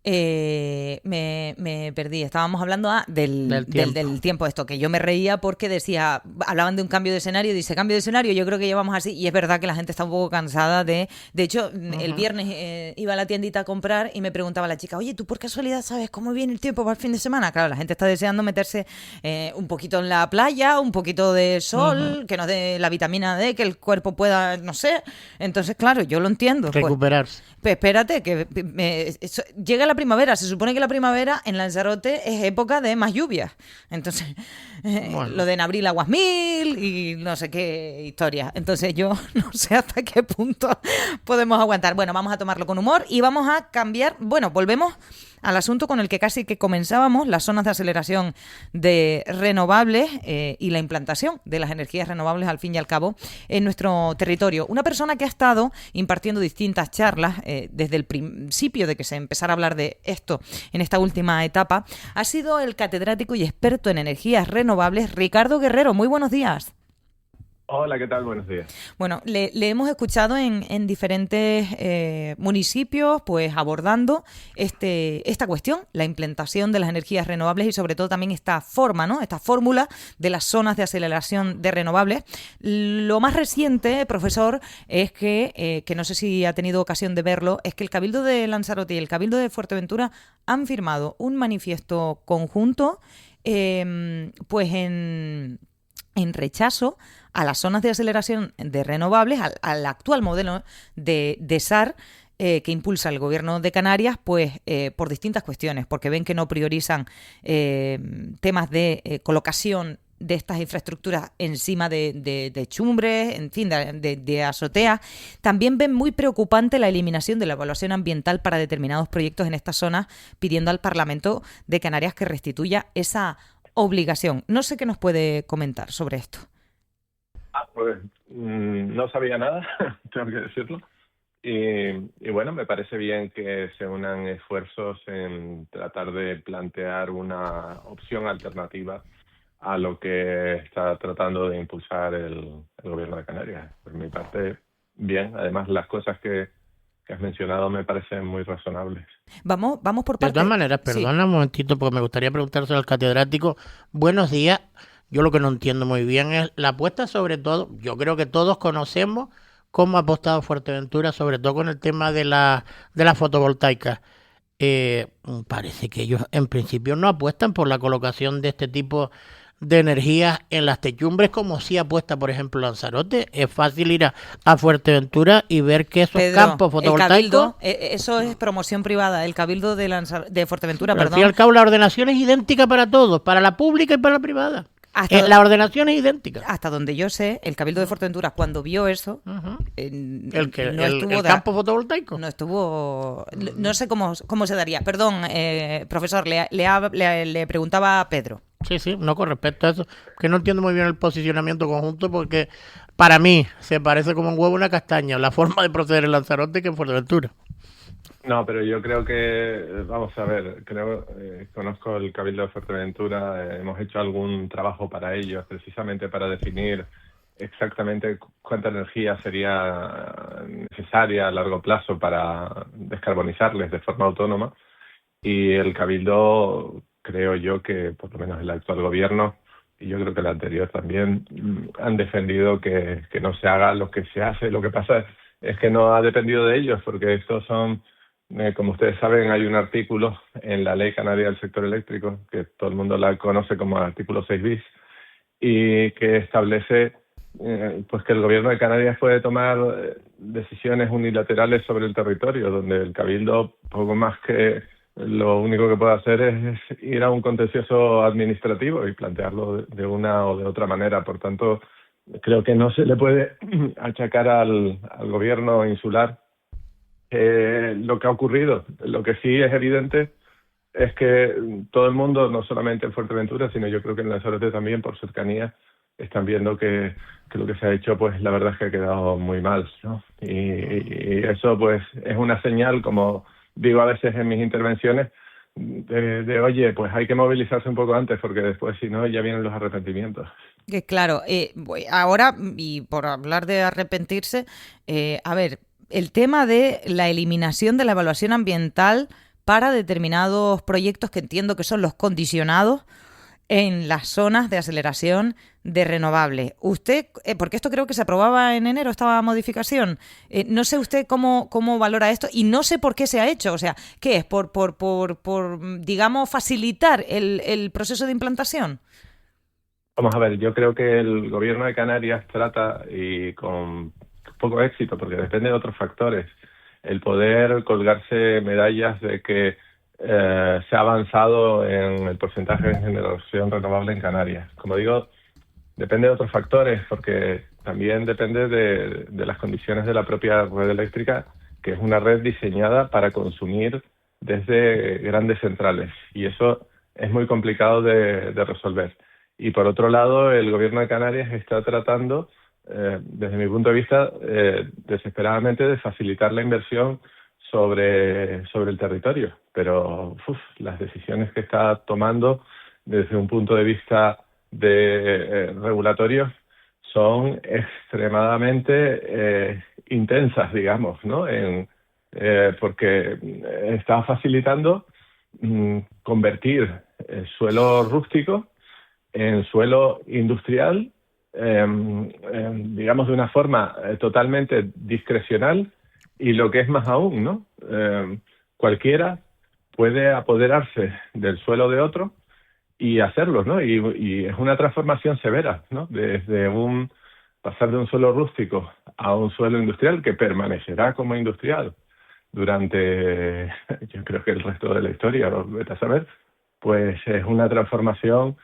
Me perdí. Estábamos hablando del tiempo esto, que yo me reía porque decía, hablaban de un cambio de escenario, dice cambio de escenario, yo creo que llevamos así, y es verdad que la gente está un poco cansada de hecho, el viernes iba a la tiendita a comprar y me preguntaba la chica, oye, ¿tú por casualidad sabes cómo viene el tiempo para el fin de semana? Claro, la gente está deseando meterse un poquito en la playa, un poquito de sol, que nos dé la vitamina D, que el cuerpo pueda, no sé. Entonces, claro, yo lo entiendo. Recuperarse. Pues espérate, que llega la primavera. Se supone que la primavera en Lanzarote es época de más lluvias. Entonces, bueno, lo de en abril aguas mil y no sé qué historia. Entonces yo no sé hasta qué punto podemos aguantar. Bueno, vamos a tomarlo con humor y vamos a cambiar. Bueno, volvemos al asunto con el que casi que comenzábamos, las zonas de aceleración de renovables y la implantación de las energías renovables al fin y al cabo en nuestro territorio. Una persona que ha estado impartiendo distintas charlas desde el principio de que se empezara a hablar de esto en esta última etapa ha sido el catedrático y experto en energías renovables Ricardo Guerrero. Muy buenos días. Hola, ¿qué tal? Buenos días. Bueno, le hemos escuchado en diferentes municipios, pues abordando esta cuestión, la implantación de las energías renovables y sobre todo también esta forma, ¿no? Esta fórmula de las zonas de aceleración de renovables. Lo más reciente, profesor, es que no sé si ha tenido ocasión de verlo, es que el Cabildo de Lanzarote y el Cabildo de Fuerteventura han firmado un manifiesto conjunto, pues en rechazo a las zonas de aceleración de renovables, al actual modelo de SAR que impulsa el gobierno de Canarias, pues por distintas cuestiones, porque ven que no priorizan temas de colocación de estas infraestructuras encima de chumbres, en fin, de azoteas. También ven muy preocupante la eliminación de la evaluación ambiental para determinados proyectos en estas zonas, pidiendo al Parlamento de Canarias que restituya esa obligación. No sé qué nos puede comentar sobre esto. Pues no sabía nada, tengo que decirlo. Y bueno, me parece bien que se unan esfuerzos en tratar de plantear una opción alternativa a lo que está tratando de impulsar el gobierno de Canarias. Por mi parte, bien. Además, las cosas que has mencionado me parecen muy razonables. Vamos por partes. De todas maneras, perdona un momentito, porque me gustaría preguntárselo al catedrático. Buenos días. Yo lo que no entiendo muy bien es la apuesta, sobre todo, yo creo que todos conocemos cómo ha apostado Fuerteventura, sobre todo con el tema de la fotovoltaica. Parece que ellos en principio no apuestan por la colocación de este tipo de energías en las techumbres, como sí apuesta, por ejemplo, Lanzarote. Es fácil ir a Fuerteventura y ver que esos campos fotovoltaicos... eso es promoción privada, el Cabildo de Fuerteventura, Pero al fin y al cabo la ordenación es idéntica para todos, para la pública y para la privada. La ordenación es idéntica. Hasta donde yo sé, el Cabildo de Fuerteventura, cuando vio eso, ¿El campo fotovoltaico? No estuvo... No sé cómo se daría. Perdón, profesor, le preguntaba a Pedro. Sí, no, con respecto a eso, que no entiendo muy bien el posicionamiento conjunto, porque para mí se parece como un huevo a una castaña, la forma de proceder en Lanzarote que en Fuerteventura. No, pero yo creo que, vamos a ver, conozco el Cabildo de Fuerteventura, hemos hecho algún trabajo para ellos, precisamente para definir exactamente cuánta energía sería necesaria a largo plazo para descarbonizarles de forma autónoma. Y el Cabildo, creo yo que por lo menos el actual gobierno, y yo creo que el anterior también, han defendido que no se haga lo que se hace. Lo que pasa es que no ha dependido de ellos, porque estos son... como ustedes saben, hay un artículo en la Ley Canaria del Sector Eléctrico, que todo el mundo la conoce como artículo 6 bis, y que establece pues que el gobierno de Canarias puede tomar decisiones unilaterales sobre el territorio, donde el Cabildo poco más que lo único que puedo hacer es ir a un contencioso administrativo y plantearlo de una o de otra manera. Por tanto, creo que no se le puede achacar al gobierno insular lo que ha ocurrido. Lo que sí es evidente es que todo el mundo, no solamente en Fuerteventura, sino yo creo que en Lanzarote también, por cercanía, están viendo que lo que se ha hecho, pues la verdad es que ha quedado muy mal, ¿no? Y eso, pues, es una señal, como digo a veces en mis intervenciones, oye, pues hay que movilizarse un poco antes, porque después, si no, ya vienen los arrepentimientos. Que claro, ahora, y por hablar de arrepentirse, a ver, el tema de la eliminación de la evaluación ambiental para determinados proyectos que entiendo que son los condicionados en las zonas de aceleración de renovables. Usted, porque esto creo que se aprobaba en enero, esta modificación, no sé usted cómo valora esto y no sé por qué se ha hecho. O sea, ¿qué es? ¿Por digamos, facilitar el proceso de implantación? Vamos a ver, yo creo que el gobierno de Canarias trata, y con poco éxito, porque depende de otros factores, el poder colgarse medallas de que se ha avanzado en el porcentaje de generación renovable en Canarias. Como digo, depende de otros factores, porque también depende de las condiciones de la propia red eléctrica, que es una red diseñada para consumir desde grandes centrales, y eso es muy complicado de resolver. Y por otro lado, el gobierno de Canarias está tratando, desde mi punto de vista, desesperadamente de facilitar la inversión sobre el territorio. Pero las decisiones que está tomando desde un punto de vista regulatorio son extremadamente intensas, digamos, ¿no? Porque está facilitando convertir el suelo rústico en suelo industrial, digamos de una forma totalmente discrecional, y lo que es más aún, ¿no? Cualquiera puede apoderarse del suelo de otro y hacerlo, ¿no? Y es una transformación severa, ¿no? Pasar de un suelo rústico a un suelo industrial que permanecerá como industrial durante, yo creo que el resto de la historia, vete a saber, pues es una transformación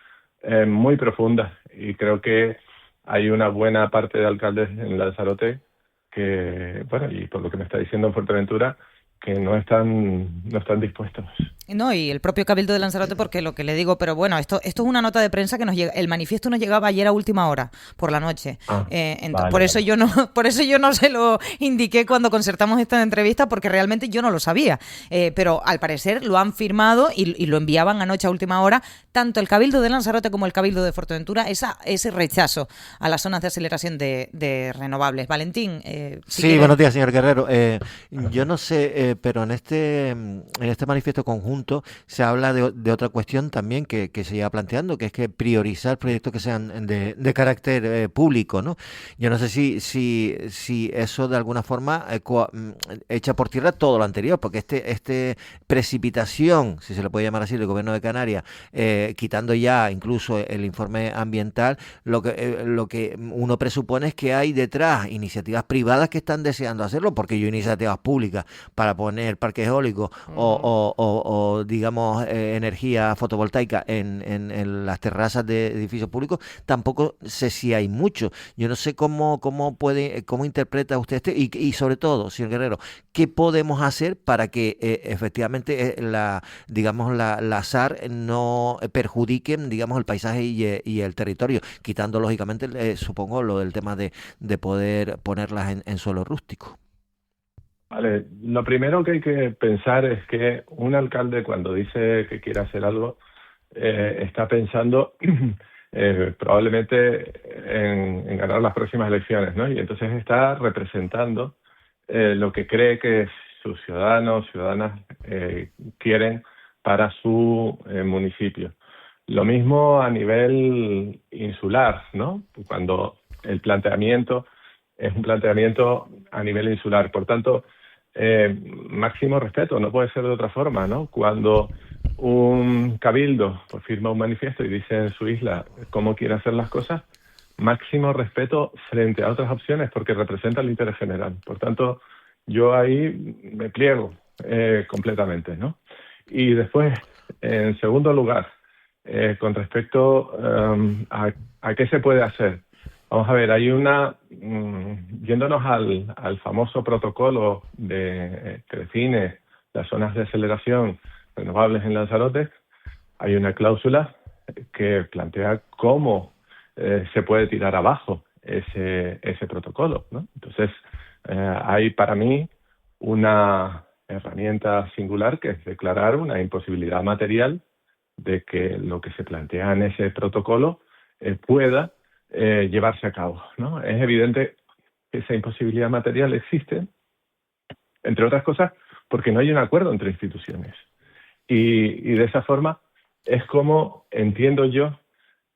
muy profunda, y creo que hay una buena parte de alcaldes en Lanzarote que, bueno, y por lo que me está diciendo en Fuerteventura, que no están dispuestos. No, y el propio Cabildo de Lanzarote, porque lo que le digo, pero bueno, esto es una nota de prensa que nos llega, el manifiesto nos llegaba ayer a última hora, por la noche. Vale, por eso yo no se lo indiqué cuando concertamos esta entrevista, porque realmente yo no lo sabía. Pero al parecer lo han firmado y lo enviaban anoche a última hora, tanto el Cabildo de Lanzarote como el Cabildo de Fuerteventura, ese rechazo a las zonas de aceleración de renovables. Valentín, sí, buenos días, señor Guerrero. Yo no sé, pero en este manifiesto conjunto se habla de otra cuestión también que se lleva planteando, que es que priorizar proyectos que sean de carácter público, ¿no? Yo no sé si eso de alguna forma echa por tierra todo lo anterior, porque este precipitación, si se le puede llamar así, del gobierno de Canarias, quitando ya incluso el informe ambiental, lo que uno presupone es que hay detrás iniciativas privadas que están deseando hacerlo, porque yo iniciativas públicas para poner parques eólicos o digamos energía fotovoltaica en las terrazas de edificios públicos, tampoco sé si hay mucho. Yo no sé cómo interpreta usted y sobre todo, señor Guerrero, ¿qué podemos hacer para que efectivamente la SAR no perjudiquen, digamos, el paisaje y el territorio, quitando lógicamente supongo lo del tema de poder ponerlas en suelo rústico? Vale, lo primero que hay que pensar es que un alcalde, cuando dice que quiere hacer algo, está pensando probablemente en ganar las próximas elecciones, ¿no? Y entonces está representando lo que cree que sus ciudadanas quieren para su municipio. Lo mismo a nivel insular, ¿no? Cuando el planteamiento es un planteamiento a nivel insular. Por tanto, máximo respeto, no puede ser de otra forma, ¿no? Cuando un cabildo pues, firma un manifiesto y dice en su isla cómo quiere hacer las cosas, máximo respeto frente a otras opciones, porque representa el interés general. Por tanto, yo ahí me pliego completamente, ¿no? Y después, en segundo lugar, con respecto a qué se puede hacer. Vamos a ver, hay yéndonos al famoso protocolo que define las zonas de aceleración renovables en Lanzarote, hay una cláusula que plantea cómo se puede tirar abajo ese protocolo, ¿no? Entonces, hay para mí una herramienta singular que es declarar una imposibilidad material de que lo que se plantea en ese protocolo pueda llevarse a cabo, ¿no? Es evidente que esa imposibilidad material existe, entre otras cosas, porque no hay un acuerdo entre instituciones. Y de esa forma es como entiendo yo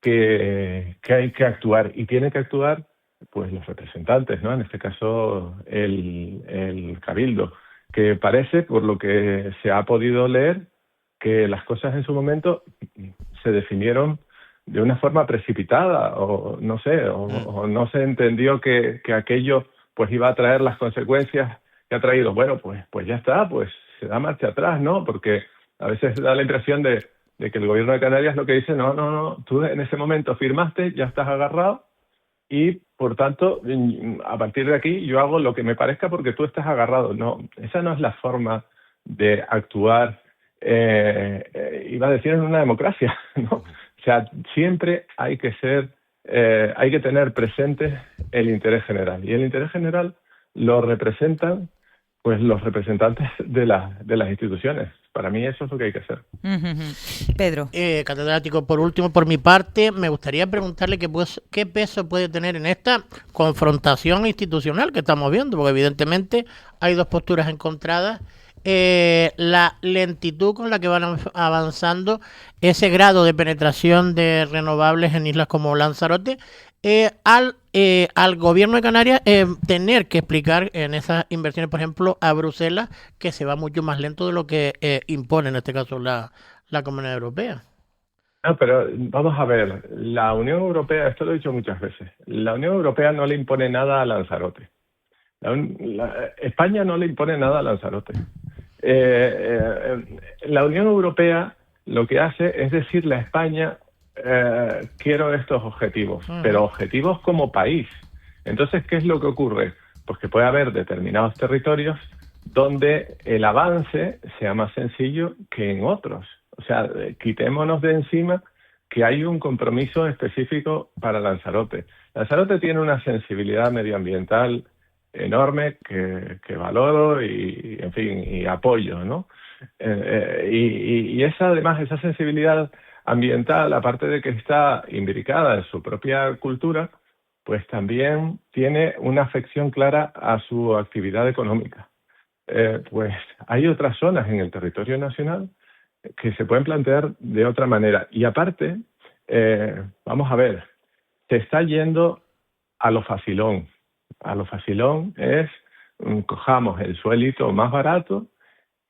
que hay que actuar, y tienen que actuar pues los representantes, ¿no? En este caso el Cabildo, que parece, por lo que se ha podido leer, que las cosas en su momento se definieron de una forma precipitada, o no sé, o no se entendió que aquello pues iba a traer las consecuencias que ha traído. Bueno, pues ya está, pues se da marcha atrás, ¿no? Porque a veces da la impresión de que el gobierno de Canarias lo que dice, no, tú en ese momento firmaste, ya estás agarrado, y por tanto, a partir de aquí yo hago lo que me parezca porque tú estás agarrado. No, esa no es la forma de actuar, iba a decir, en una democracia, ¿no? O sea, siempre hay que tener presente el interés general. Y el interés general lo representan pues los representantes de las instituciones. Para mí eso es lo que hay que hacer. Pedro. Catedrático, por último, por mi parte, me gustaría preguntarle qué peso puede tener en esta confrontación institucional que estamos viendo, porque evidentemente hay dos posturas encontradas. La lentitud con la que van avanzando ese grado de penetración de renovables en islas como Lanzarote, al gobierno de Canarias tener que explicar en esas inversiones, por ejemplo, a Bruselas, que se va mucho más lento de lo que impone en este caso la Comunidad Europea. No, pero vamos a ver, la Unión Europea, esto lo he dicho muchas veces, la Unión Europea no le impone nada a Lanzarote. España no le impone nada a Lanzarote. La Unión Europea lo que hace es decirle a España, quiero estos objetivos, pero objetivos como país. Entonces, ¿qué es lo que ocurre? Pues que puede haber determinados territorios donde el avance sea más sencillo que en otros. O sea, quitémonos de encima que hay un compromiso específico para Lanzarote. Lanzarote tiene una sensibilidad medioambiental enorme que valoro y en fin, y apoyo, ¿no? Y además esa sensibilidad ambiental, aparte de que está imbricada en su propia cultura, pues también tiene una afección clara a su actividad económica. Pues hay otras zonas en el territorio nacional que se pueden plantear de otra manera. Y aparte, vamos a ver, se está yendo a lo facilón. A lo facilón es, cojamos el suelito más barato,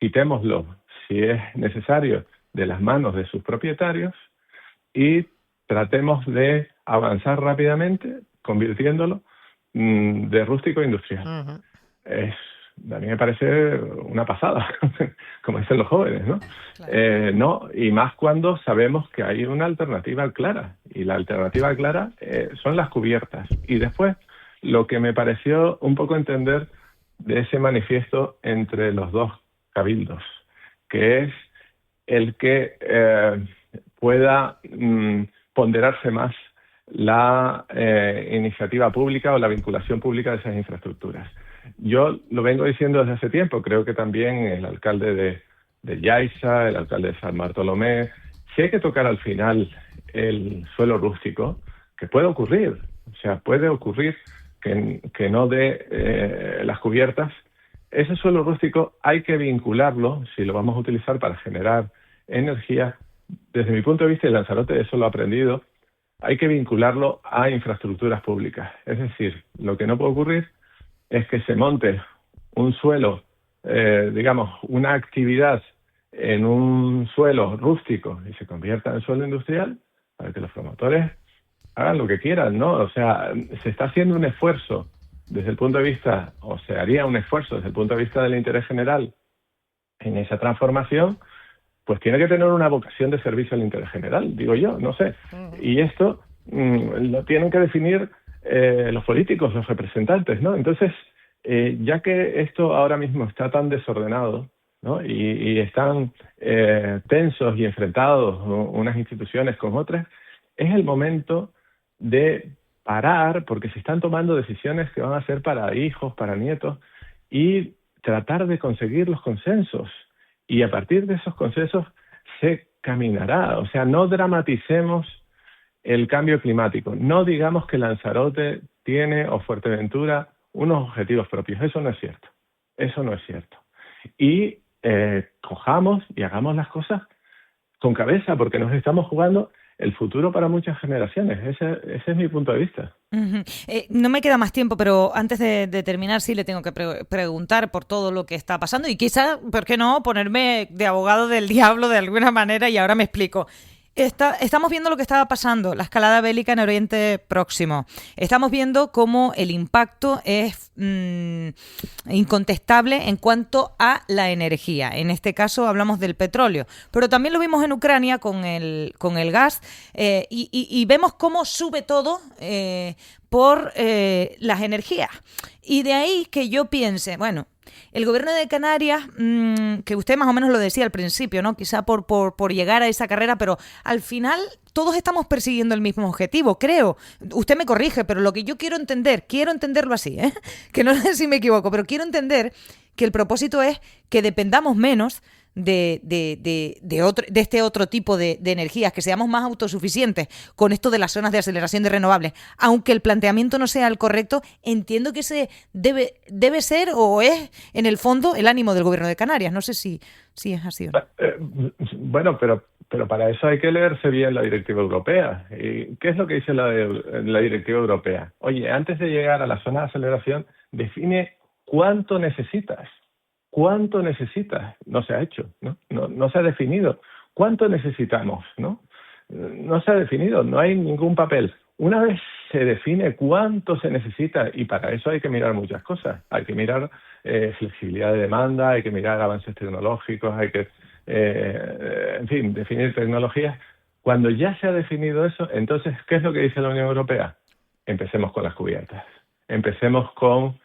quitémoslo, si es necesario, de las manos de sus propietarios y tratemos de avanzar rápidamente, convirtiéndolo de rústico a industrial. A mí me parece una pasada, como dicen los jóvenes, ¿no? Claro. No, y más cuando sabemos que hay una alternativa clara, y la alternativa clara son las cubiertas. Y después, lo que me pareció un poco entender de ese manifiesto entre los dos cabildos, que es el que pueda ponderarse más la iniciativa pública o la vinculación pública de esas infraestructuras. Yo lo vengo diciendo desde hace tiempo, creo que también el alcalde de Yaiza, el alcalde de San Bartolomé, si hay que tocar al final el suelo rústico, que puede ocurrir, o sea, puede ocurrir que no dé las cubiertas, ese suelo rústico hay que vincularlo, si lo vamos a utilizar para generar energía, desde mi punto de vista, y Lanzarote eso lo ha aprendido, hay que vincularlo a infraestructuras públicas. Es decir, lo que no puede ocurrir es que se monte un suelo, digamos, una actividad en un suelo rústico y se convierta en suelo industrial para que los promotores hagan lo que quieran, ¿no? O sea, se está haciendo un esfuerzo desde el punto de vista, o se haría un esfuerzo desde el punto de vista del interés general en esa transformación, pues tiene que tener una vocación de servicio al interés general, digo yo, no sé. Y esto lo tienen que definir los políticos, los representantes, ¿no? Entonces, ya que esto ahora mismo está tan desordenado, ¿no? y están tensos y enfrentados, ¿no?, unas instituciones con otras, es el momento de parar, porque se están tomando decisiones que van a ser para hijos, para nietos, y tratar de conseguir los consensos. Y a partir de esos consensos se caminará. O sea, no dramaticemos el cambio climático. No digamos que Lanzarote tiene, o Fuerteventura, unos objetivos propios. Eso no es cierto. Eso no es cierto. Y cojamos y hagamos las cosas con cabeza, porque nos estamos jugando el futuro para muchas generaciones. Ese es mi punto de vista. Uh-huh. No me queda más tiempo, pero antes de terminar sí le tengo que preguntar por todo lo que está pasando y quizá, ¿por qué no?, ponerme de abogado del diablo de alguna manera, y ahora me explico. Estamos viendo lo que estaba pasando, la escalada bélica en Oriente Próximo. Estamos viendo cómo el impacto es incontestable en cuanto a la energía. En este caso hablamos del petróleo, pero también lo vimos en Ucrania con el gas, y vemos cómo sube todo por las energías. Y de ahí que yo piense, bueno, el gobierno de Canarias, que usted más o menos lo decía al principio, ¿no? Quizá por llegar a esa carrera, pero al final todos estamos persiguiendo el mismo objetivo, creo. Usted me corrige, pero lo que yo quiero entenderlo así, que no sé si me equivoco, pero quiero entender que el propósito es que dependamos menos de este otro tipo de energías, que seamos más autosuficientes con esto de las zonas de aceleración de renovables. Aunque el planteamiento no sea el correcto, entiendo que ese debe ser o es, en el fondo, el ánimo del gobierno de Canarias. No sé si es así o no. Bueno, pero para eso hay que leerse bien la directiva europea. ¿Y qué es lo que dice la directiva europea? Oye, antes de llegar a la zona de aceleración, define cuánto necesitas. ¿Cuánto necesitas? No se ha hecho, ¿no? No se ha definido. ¿Cuánto necesitamos? ¿No? No se ha definido, no hay ningún papel. Una vez se define cuánto se necesita, y para eso hay que mirar muchas cosas. Hay que mirar flexibilidad de demanda, hay que mirar avances tecnológicos, hay que, en fin, definir tecnologías. Cuando ya se ha definido eso, entonces, ¿qué es lo que dice la Unión Europea? Empecemos con las cubiertas. Empecemos con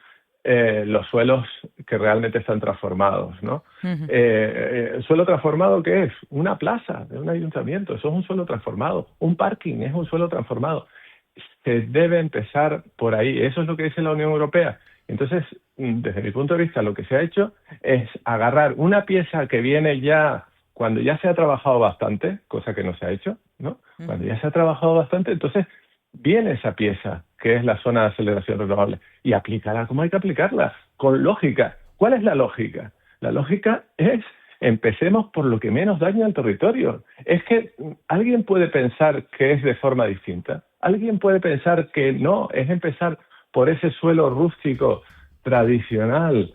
los suelos que realmente están transformados, ¿no? Uh-huh. ¿El suelo transformado qué es? Una plaza de un ayuntamiento, eso es un suelo transformado. Un parking es un suelo transformado. Se debe empezar por ahí, eso es lo que dice la Unión Europea. Entonces, desde mi punto de vista, lo que se ha hecho es agarrar una pieza que viene ya cuando ya se ha trabajado bastante, cosa que no se ha hecho, ¿no? Uh-huh. Cuando ya se ha trabajado bastante, entonces viene esa pieza, que es la zona de aceleración renovable, y aplícala como hay que aplicarla, con lógica. ¿Cuál es la lógica? La lógica es, empecemos por lo que menos daña al territorio. Es que alguien puede pensar que es de forma distinta. Alguien puede pensar que no, es empezar por ese suelo rústico, tradicional,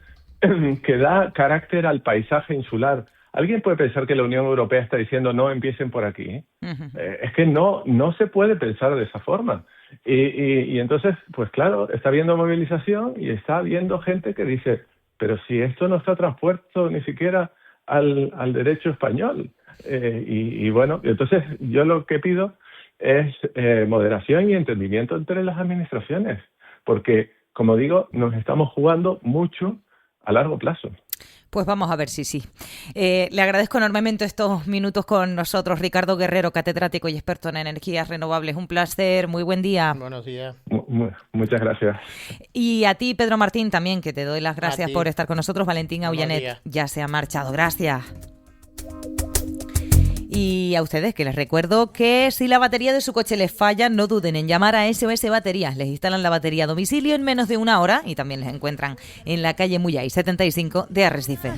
que da carácter al paisaje insular. Alguien puede pensar que la Unión Europea está diciendo no empiecen por aquí. Uh-huh. Es que no se puede pensar de esa forma. Y entonces, pues claro, está habiendo movilización y está habiendo gente que dice, pero si esto no está transpuesto ni siquiera al derecho español. Y bueno, entonces yo lo que pido es moderación y entendimiento entre las administraciones, porque, como digo, nos estamos jugando mucho a largo plazo. Pues vamos a ver si sí. Le agradezco enormemente estos minutos con nosotros, Ricardo Guerrero, catedrático y experto en energías renovables. Un placer, muy buen día. Buenos días. Muchas gracias. Y a ti, Pedro Martín, también, que te doy las gracias por estar con nosotros. Valentín Aullanet ya se ha marchado. Gracias. Y a ustedes, que les recuerdo que si la batería de su coche les falla, no duden en llamar a SOS Baterías. Les instalan la batería a domicilio en menos de una hora y también les encuentran en la calle Muyay 75 de Arrecife.